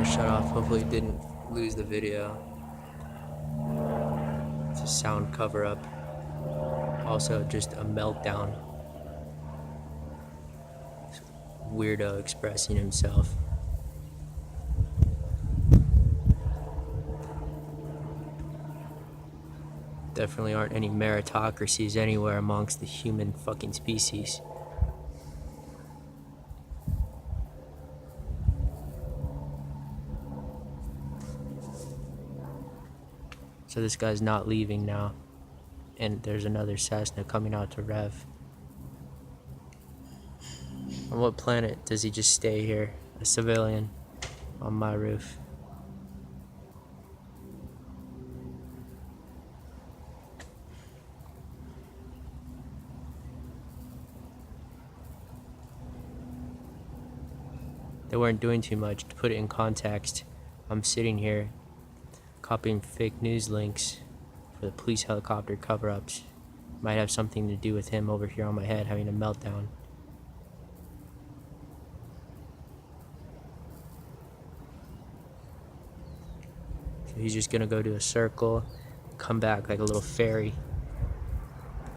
Shut off. Hopefully didn't lose the video. It's a sound cover up. Also just a meltdown. Weirdo expressing himself. Definitely aren't any meritocracies anywhere amongst the human fucking species. So this guy's not leaving now. And there's another Cessna coming out to rev. On what planet does he just stay here? A civilian on my roof. They weren't doing too much. To put it in context, I'm sitting here copying fake news links for the police helicopter cover-ups. Might have something to do with him over here on my head having a meltdown. So he's just gonna go to a circle, come back like a little fairy.